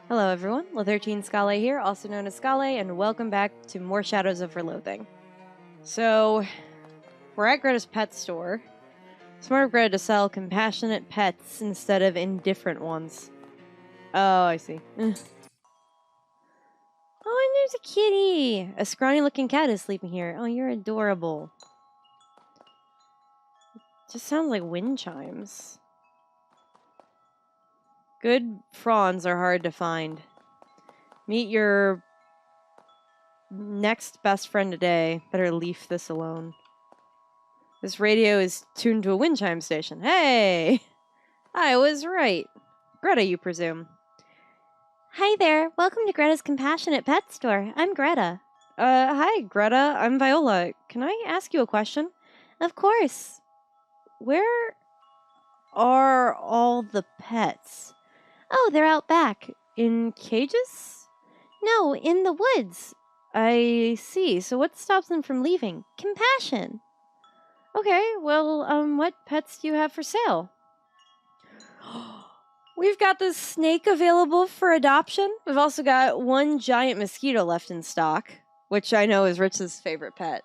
Hello everyone, La13 Scale here, also known as Scale, and welcome back to more Shadows of Loathing. So, we're at Greta's pet store. Smart of Greta to sell compassionate pets instead of indifferent ones. Oh, I see. Oh, and there's a kitty! A scrawny looking cat is sleeping here. Oh, you're adorable. Just sounds like wind chimes. Good fronds are hard to find. Meet your next best friend today. Better leave this alone. This radio is tuned to a wind chime station. Hey! I was right. Greta, you presume. Hi there. Welcome to Greta's Compassionate Pet Store. I'm Greta. Hi, Greta. I'm Viola. Can I ask you a question? Of course. Where are all the pets? Oh, they're out back. In cages? No, in the woods. I see. So what stops them from leaving? Compassion. Okay, well, what pets do you have for sale? We've got this snake available for adoption. We've also got one giant mosquito left in stock, which I know is Rich's favorite pet.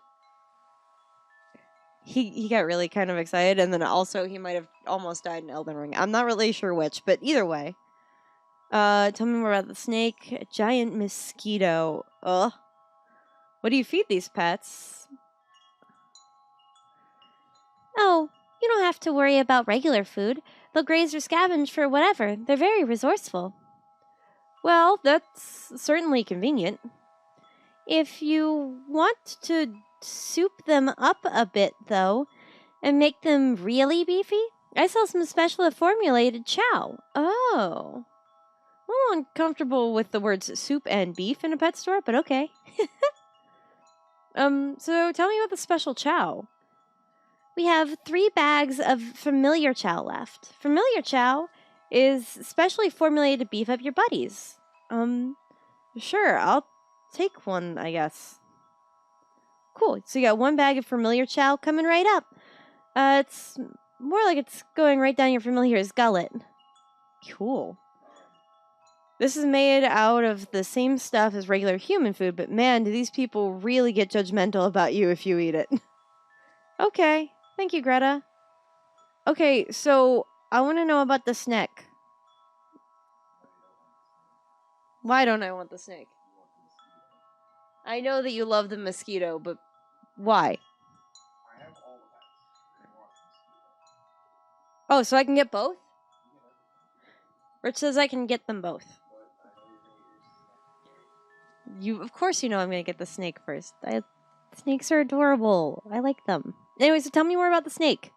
He got really kind of excited, and then also he might have almost died in Elden Ring. I'm not really sure which, but either way. Tell me more about the snake. A giant mosquito. Ugh. What do you feed these pets? Oh, you don't have to worry about regular food. They'll graze or scavenge for whatever. They're very resourceful. Well, that's certainly convenient. If you want to soup them up a bit, though, and make them really beefy, I sell some special formulated chow. Oh. A little uncomfortable with the words soup and beef in a pet store, but okay. So tell me about the special chow. We have 3 bags of familiar chow left. Familiar chow is specially formulated to beef up your buddies. Sure, I'll take one, I guess. Cool, so you got 1 bag of familiar chow coming right up. It's more like it's going right down your familiar's gullet. Cool. This is made out of the same stuff as regular human food, but man, do these people really get judgmental about you if you eat it. Okay, thank you, Greta. Okay, so I want to know about the snake. Why don't I want the snake? I know that you love the mosquito, but why? Oh, so I can get both? Rich says I can get them both. Of course you know I'm going to get the snake first. Snakes are adorable. I like them. Anyway, so tell me more about the snake.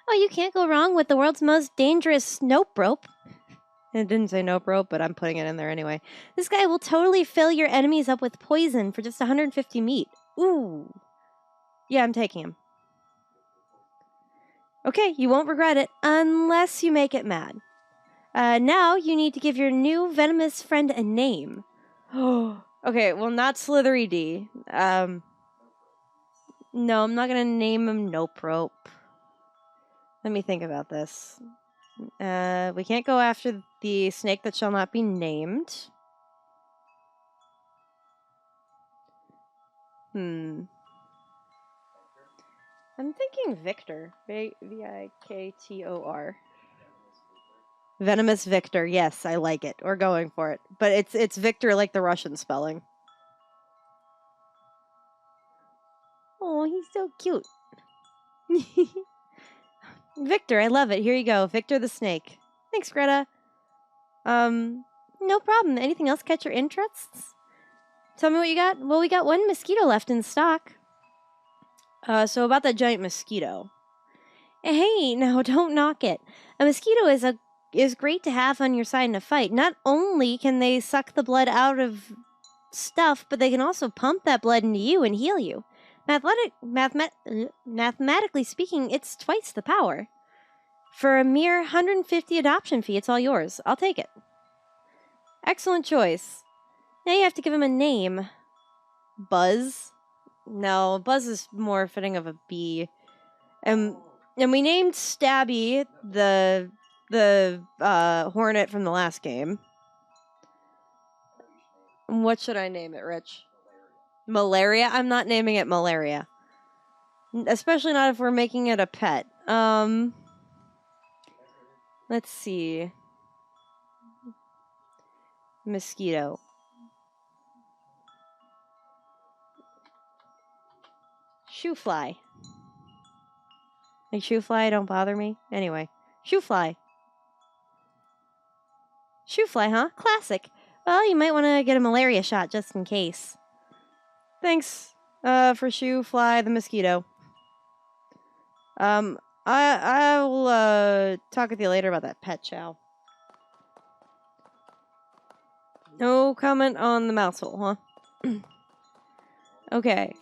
Oh, you can't go wrong with the world's most dangerous nope rope. It didn't say nope rope, but I'm putting it in there anyway. This guy will totally fill your enemies up with poison for just 150 meat. Ooh. Yeah, I'm taking him. Okay, you won't regret it unless you make it mad. Now you need to give your new venomous friend a name. Okay, well, not Slithery D. No, I'm not gonna name him Nope Rope. Let me think about this. We can't go after the snake that shall not be named. I'm thinking Victor. Viktor. Venomous Victor. Yes, I like it. We're going for it. But it's Victor like the Russian spelling. Oh, he's so cute. Victor, I love it. Here you go. Victor the snake. Thanks, Greta. No problem. Anything else catch your interests? Tell me what you got. Well, we got 1 mosquito left in stock. So about that giant mosquito. Hey, now don't knock it. A mosquito is great to have on your side in a fight. Not only can they suck the blood out of stuff, but they can also pump that blood into you and heal you. Mathematically speaking, it's twice the power. For a mere 150 adoption fee, it's all yours. I'll take it. Excellent choice. Now you have to give him a name. Buzz? No, Buzz is more fitting of a bee. And we named Stabby the hornet from the last game. What should I name it, Rich? Malaria? I'm not naming it malaria. Especially not if we're making it a pet. Let's see. Mosquito. Shoe fly. Like shoe fly, don't bother me. Anyway, shoe fly. Shoe fly, huh? Classic. Well, you might want to get a malaria shot just in case. Thanks, for shoe fly the mosquito. I will talk with you later about that pet chow. No comment on the mouse hole, huh? Okay.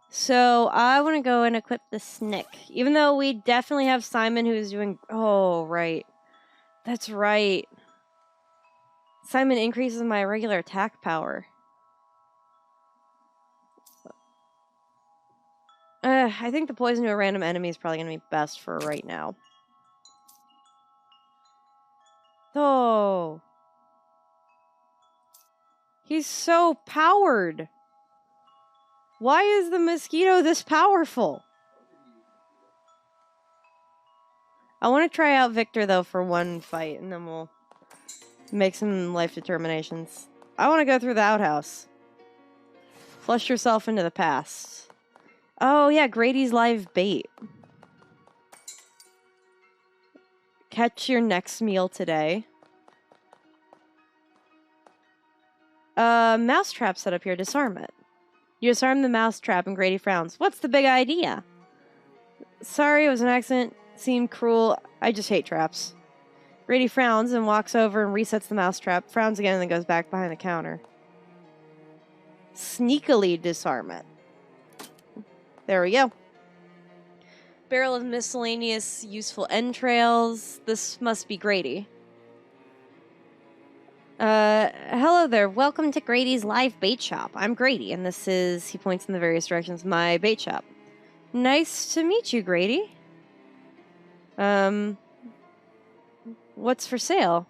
So I want to go and equip the Snick. Even though we definitely have Simon who's doing... Oh, right. That's right. Simon increases my regular attack power. I think the poison to a random enemy is probably going to be best for right now. Oh. He's so powered. Why is the mosquito this powerful? I want to try out Victor, though, for one fight, and then we'll make some life determinations. I want to go through the outhouse. Flush yourself into the past. Oh, yeah, Grady's live bait. Catch your next meal today. Mousetrap set up here. Disarm it. You disarm the mousetrap and Grady frowns. What's the big idea? Sorry, it was an accident. Seemed cruel. I just hate traps. Grady frowns and walks over and resets the mousetrap. Frowns again and then goes back behind the counter. Sneakily disarm it. There we go. Barrel of miscellaneous useful entrails. This must be Grady. Hello there. Welcome to Grady's live bait shop. I'm Grady, and this is, he points in the various directions, my bait shop. Nice to meet you, Grady. What's for sale?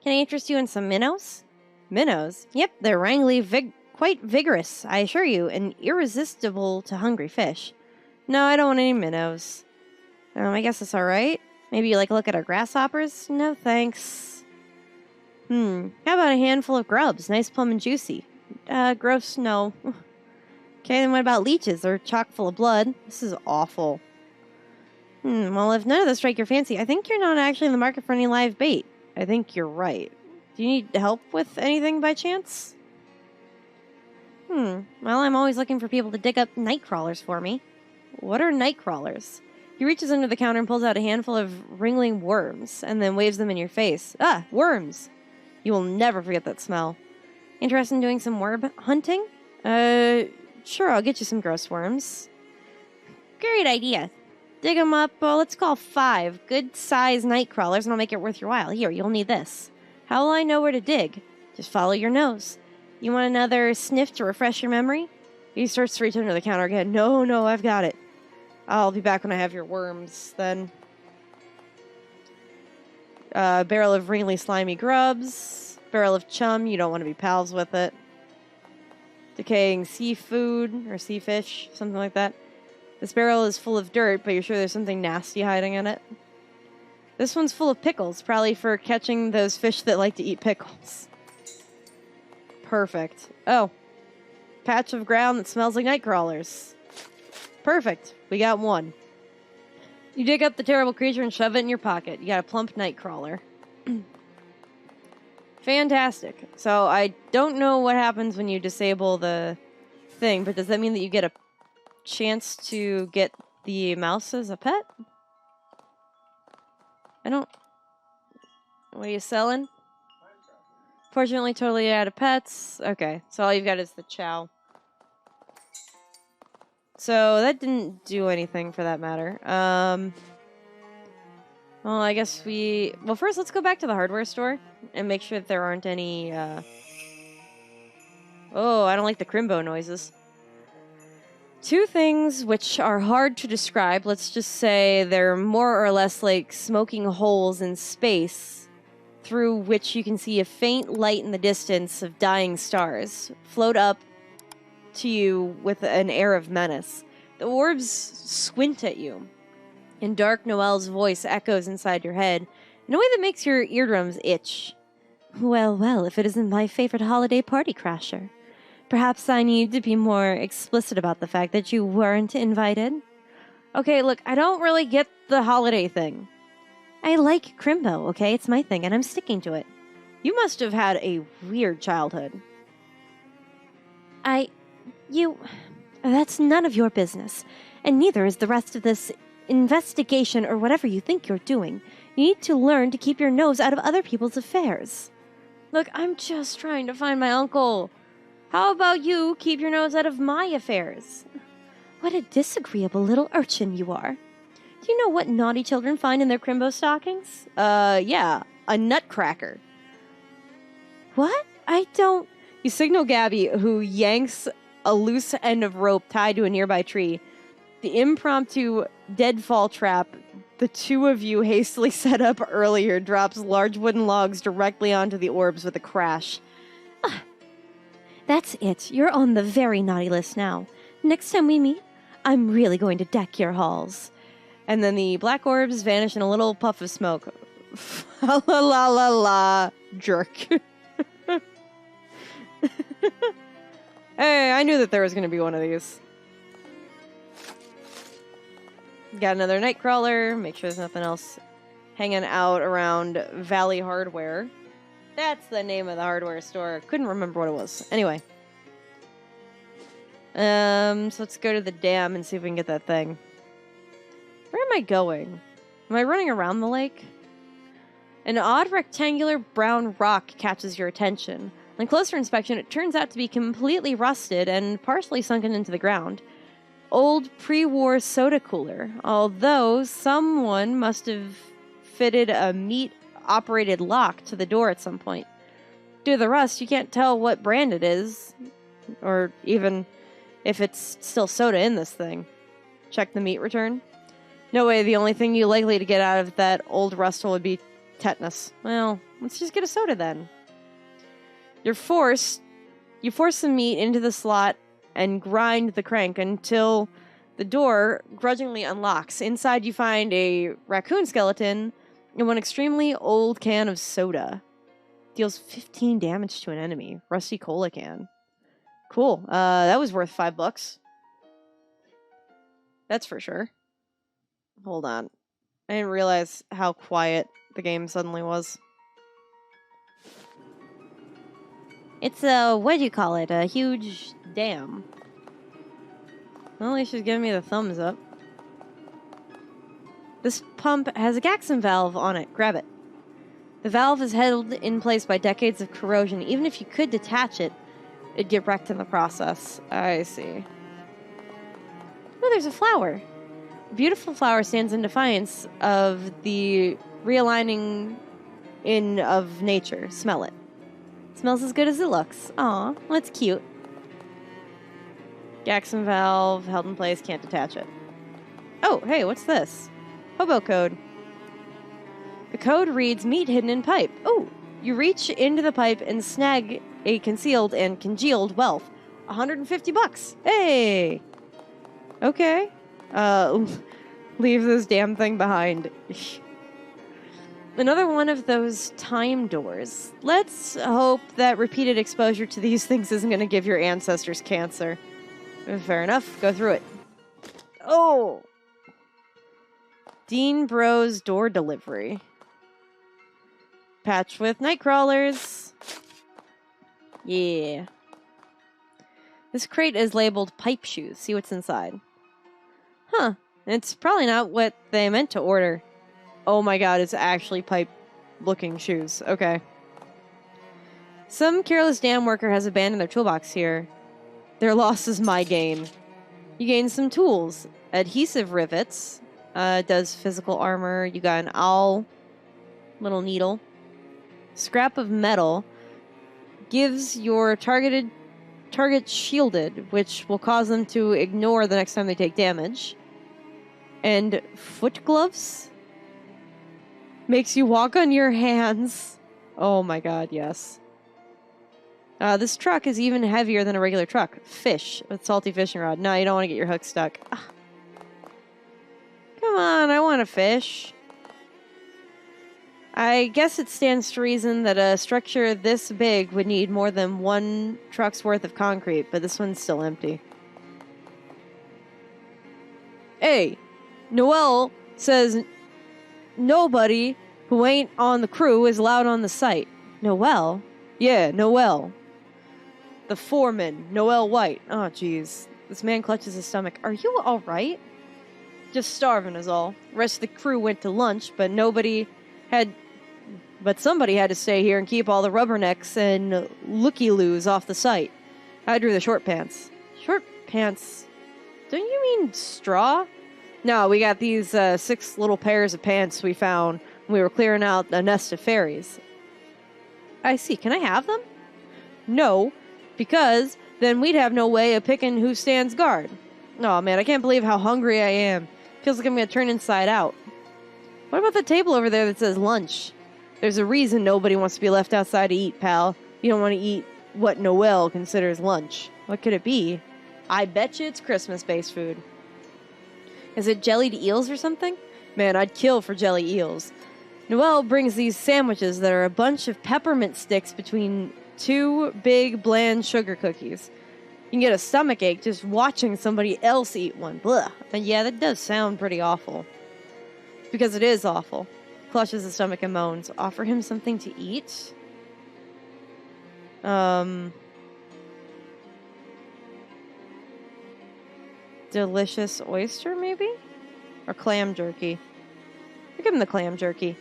Can I interest you in some minnows? Minnows? Yep, they're wrangly quite vigorous, I assure you, and irresistible to hungry fish. No, I don't want any minnows. I guess that's alright. Maybe you like a look at our grasshoppers? No, thanks. How about a handful of grubs? Nice, plump, and juicy. Gross, no. Okay, then what about leeches? They're chock full of blood. This is awful. Well, if none of this strike your fancy, I think you're not actually in the market for any live bait. I think you're right. Do you need help with anything by chance? Well, I'm always looking for people to dig up night crawlers for me. What are night crawlers? He reaches under the counter and pulls out a handful of wriggling worms, and then waves them in your face. Ah, worms! You will never forget that smell. Interested in doing some worm hunting? Sure, I'll get you some gross worms. Great idea. Dig them up, let's call 5 good-sized night crawlers, and I'll make it worth your while. Here, you'll need this. How will I know where to dig? Just follow your nose. You want another sniff to refresh your memory? He starts to reach under the counter again. No, I've got it. I'll be back when I have your worms, then. Barrel of wrinkly, slimy grubs. Barrel of chum, you don't want to be pals with it. Decaying seafood, or sea fish, something like that. This barrel is full of dirt, but you're sure there's something nasty hiding in it. This one's full of pickles, probably for catching those fish that like to eat pickles. Perfect. Oh. Patch of ground that smells like night crawlers. Perfect. We got one. You dig up the terrible creature and shove it in your pocket. You got a plump night crawler. Fantastic. So I don't know what happens when you disable the thing, but does that mean that you get a chance to get the mouse as a pet? I don't... What are you selling? Fortunately, totally out of pets. Okay, so all you've got is the chow. So that didn't do anything for that matter. Well, I guess we... Well, first, let's go back to the hardware store and make sure that there aren't any, Oh, I don't like the crimbo noises. 2 things which are hard to describe. Let's just say they're more or less like smoking holes in space through which you can see a faint light in the distance of dying stars float up to you with an air of menace. The orbs squint at you, and Dark Noel's voice echoes inside your head in a way that makes your eardrums itch. Well, well, if it isn't my favorite holiday party crasher. Perhaps I need to be more explicit about the fact that you weren't invited. Okay, look, I don't really get the holiday thing. I like Crimbo, okay? It's my thing, and I'm sticking to it. You must have had a weird childhood. That's none of your business, and neither is the rest of this investigation or whatever you think you're doing. You need to learn to keep your nose out of other people's affairs. Look, I'm just trying to find my uncle. How about you keep your nose out of my affairs? What a disagreeable little urchin you are. Do you know what naughty children find in their Crimbo stockings? Yeah, a nutcracker. What? I don't... You signal Gabby, who yanks a loose end of rope tied to a nearby tree. The impromptu deadfall trap the two of you hastily set up earlier drops large wooden logs directly onto the orbs with a crash. That's it. You're on the very naughty list now. Next time we meet, I'm really going to deck your halls. And then the black orbs vanish in a little puff of smoke. La la la la, jerk. Hey, I knew that there was going to be one of these. Got another Nightcrawler. Make sure there's nothing else hanging out around Valley Hardware. That's the name of the hardware store. Couldn't remember what it was. Anyway. So let's go to the dam and see if we can get that thing. Where am I going? Am I running around the lake? An odd rectangular brown rock catches your attention. On closer inspection, it turns out to be completely rusted and partially sunken into the ground. Old pre-war soda cooler, although someone must have fitted a meat-operated lock to the door at some point. Due to the rust, you can't tell what brand it is, or even if it's still soda in this thing. Check the meat return. No way, the only thing you're likely to get out of that old rustle would be tetanus. Well, let's just get a soda then. You force the meat into the slot and grind the crank until the door grudgingly unlocks. Inside you find a raccoon skeleton and one extremely old can of soda. Deals 15 damage to an enemy. Rusty cola can. Cool. That was worth $5. That's for sure. Hold on. I didn't realize how quiet the game suddenly was. It's what do you call it? A huge dam. Well, at least she's giving me the thumbs up. This pump has a Gaxon valve on it. Grab it. The valve is held in place by decades of corrosion. Even if you could detach it, it'd get wrecked in the process. I see. Oh, there's a flower. A beautiful flower stands in defiance of the realigning of nature. Smell it. Smells as good as it looks. Aw, well, that's cute. Gaxon valve, held in place, can't detach it. Oh, hey, what's this? Hobo code. The code reads meat hidden in pipe. Oh, you reach into the pipe and snag a concealed and congealed wealth. $150. Hey! Okay. Leave this damn thing behind. Another one of those time doors. Let's hope that repeated exposure to these things isn't going to give your ancestors cancer. Fair enough. Go through it. Oh! Dean Bros door delivery. Patch with Nightcrawlers. Yeah. This crate is labeled pipe shoes. See what's inside. Huh. It's probably not what they meant to order. Oh my god, it's actually pipe-looking shoes. Okay. Some careless dam worker has abandoned their toolbox here. Their loss is my gain. You gain some tools. Adhesive rivets. Does physical armor. You got an owl. Little needle. Scrap of metal. Gives your target shielded, which will cause them to ignore the next time they take damage. And foot gloves? Makes you walk on your hands Oh my god, yes. This truck is even heavier than a regular truck. Fish with salty fishing rod. No, you don't want to get your hook stuck. Ah. Come on, I want a fish. I guess it stands to reason that a structure this big would need more than one truck's worth of concrete, but this one's still empty. Hey, Noel says nobody who ain't on the crew is allowed on the site. Noel? Yeah, Noel. The foreman, Noel White. Oh, jeez. This man clutches his stomach. Are you alright? Just starving is all. The rest of the crew went to lunch, but somebody had to stay here and keep all the rubbernecks and looky-loos off the site. I drew the short pants. Short pants? Don't you mean straw? No, we got these 6 little pairs of pants we found when we were clearing out a nest of fairies. I see. Can I have them? No, because then we'd have no way of picking who stands guard. Oh man, I can't believe how hungry I am. Feels like I'm gonna turn inside out. What about the table over there that says lunch? There's a reason nobody wants to be left outside to eat, pal. You don't want to eat what Noel considers lunch. What could it be? I bet you it's Christmas-based food. Is it jellied eels or something? Man, I'd kill for jelly eels. Noel brings these sandwiches that are a bunch of peppermint sticks between 2 big, bland sugar cookies. You can get a stomachache just watching somebody else eat one. Blah. And yeah, that does sound pretty awful. Because it is awful. Clutches his stomach and moans. Offer him something to eat? Delicious oyster, maybe? Or clam jerky. I'll give him the clam jerky.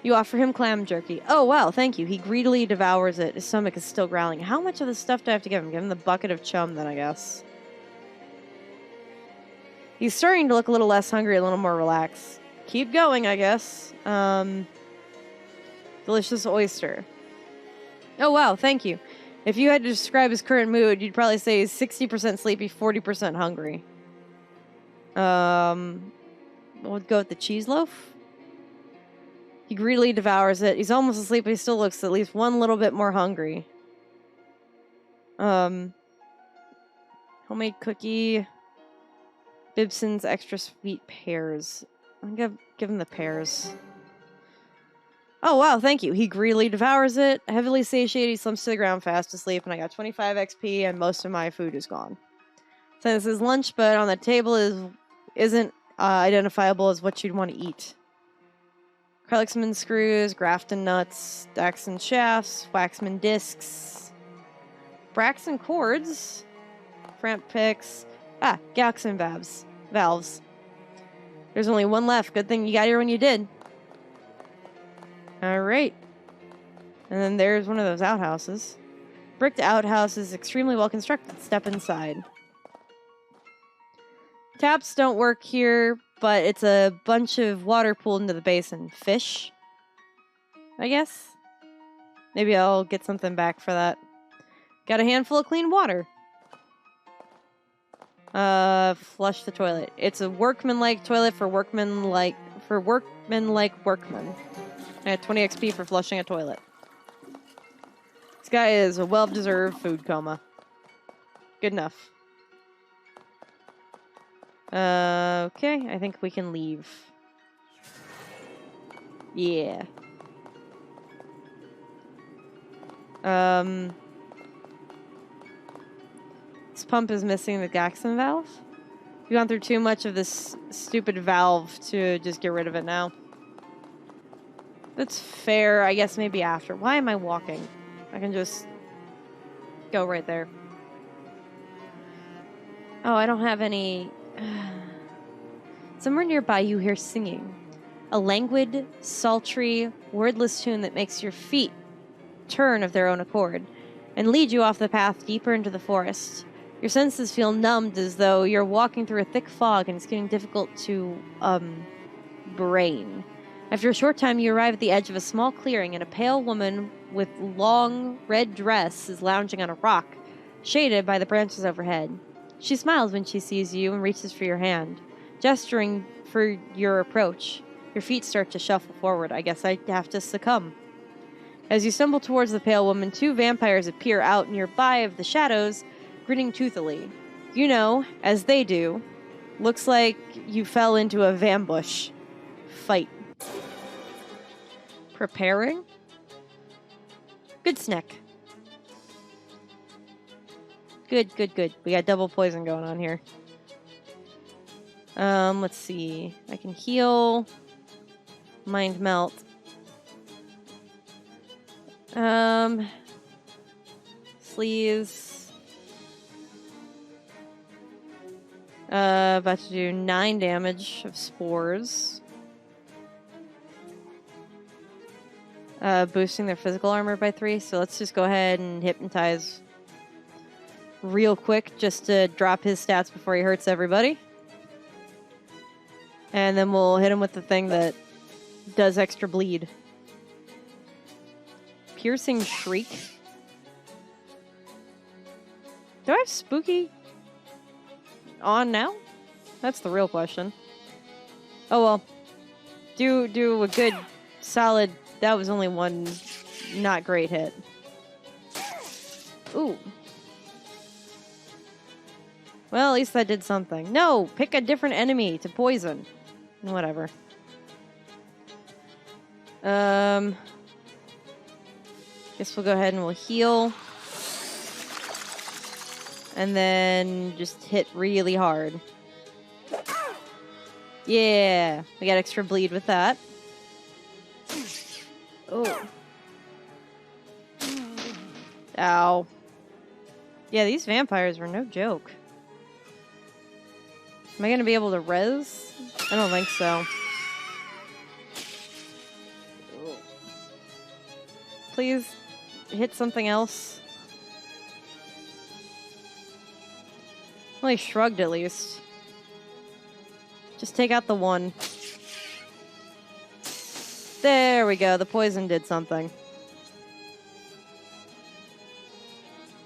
You offer him clam jerky. Oh, wow, thank you. He greedily devours it. His stomach is still growling. How much of the stuff do I have to give him? Give him the bucket of chum, then, I guess. He's starting to look a little less hungry, a little more relaxed. Keep going, I guess. Delicious oyster. Oh, wow, thank you. If you had to describe his current mood, you'd probably say he's 60% sleepy, 40% hungry. We'll go with the cheese loaf. He greedily devours it. He's almost asleep, but he still looks at least one little bit more hungry. Homemade cookie. Bibson's extra sweet pears. I'm gonna give him the pears. Oh, wow, thank you. He greedily devours it. Heavily satiated, he slumps to the ground fast asleep, and I got 25 XP, and most of my food is gone. So this is lunch, but on the table isn't identifiable as what you'd want to eat. Krelixman screws, Grafton nuts, Daxon shafts, Waxman discs, Braxton cords, Framp picks, Gaxon valves. There's only one left. Good thing you got here when you did. Alright. And then there's one of those outhouses. Bricked outhouse is extremely well constructed. Step inside. Taps don't work here, but it's a bunch of water pooled into the basin. Fish? I guess? Maybe I'll get something back for that. Got a handful of clean water. Flush the toilet. It's a workman-like toilet for workman-like workmen. I had 20 XP for flushing a toilet. This guy is a well-deserved food coma. Good enough. Okay, I think we can leave. Yeah. This pump is missing the Gaxon valve. We've gone through too much of this stupid valve to just get rid of it now. That's fair. I guess maybe after. Why am I walking? I can just go right there. Oh, I don't have any... Somewhere nearby you hear singing. A languid, sultry, wordless tune that makes your feet turn of their own accord and lead you off the path deeper into the forest. Your senses feel numbed as though you're walking through a thick fog and it's getting difficult to, brain. After a short time, you arrive at the edge of a small clearing and a pale woman with long red dress is lounging on a rock, shaded by the branches overhead. She smiles when she sees you and reaches for your hand, gesturing for your approach. Your feet start to shuffle forward. I guess I have to succumb. As you stumble towards the pale woman, 2 vampires appear out nearby of the shadows, grinning toothily. You know, as they do. Looks like you fell into a vambush. Fight. Preparing? Good snack. Good. We got double poison going on here. Let's see. I can heal. Mind melt. Sleeves. About to do 9 damage of spores. Boosting their physical armor by 3, so let's just go ahead and hypnotize real quick just to drop his stats before he hurts everybody. And then we'll hit him with the thing that does extra bleed. Piercing Shriek. Do I have Spooky on now? That's the real question. Oh well. Do a good, solid... That was only one not great hit. Ooh. Well, at least that did something. No! Pick a different enemy to poison. Whatever. Guess we'll go ahead and we'll heal. And then just hit really hard. Yeah! We got extra bleed with that. Oh. Ow. Yeah, these vampires were no joke. Am I going to be able to res? I don't think so. Please hit something else. Well, he shrugged at least. Just take out the 1. There we go. The poison did something.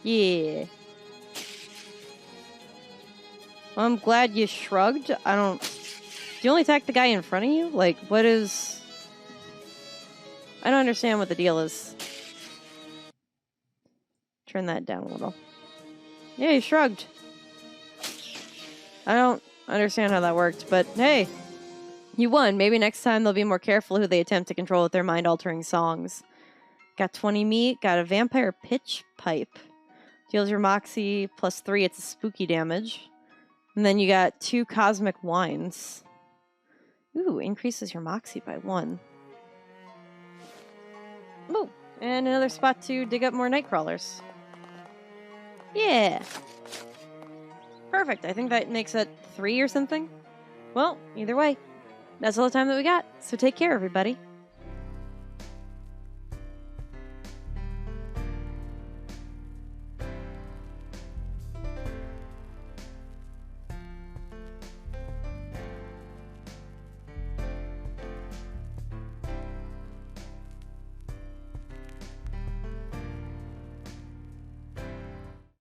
Yeah. Well, I'm glad you shrugged. Do you only attack the guy in front of you? Like, what is... I don't understand what the deal is. Turn that down a little. Yeah, he shrugged. I don't understand how that worked, but hey, you won. Maybe next time they'll be more careful who they attempt to control with their mind-altering songs. Got 20 meat, got a vampire pitch pipe. Deals your moxie plus 3, it's a spooky damage. And then you got 2 cosmic wines. Ooh, increases your moxie by 1. Ooh, and another spot to dig up more night crawlers. Yeah. Perfect. I think that makes it 3 or something. Well, either way, that's all the time that we got. So take care, everybody.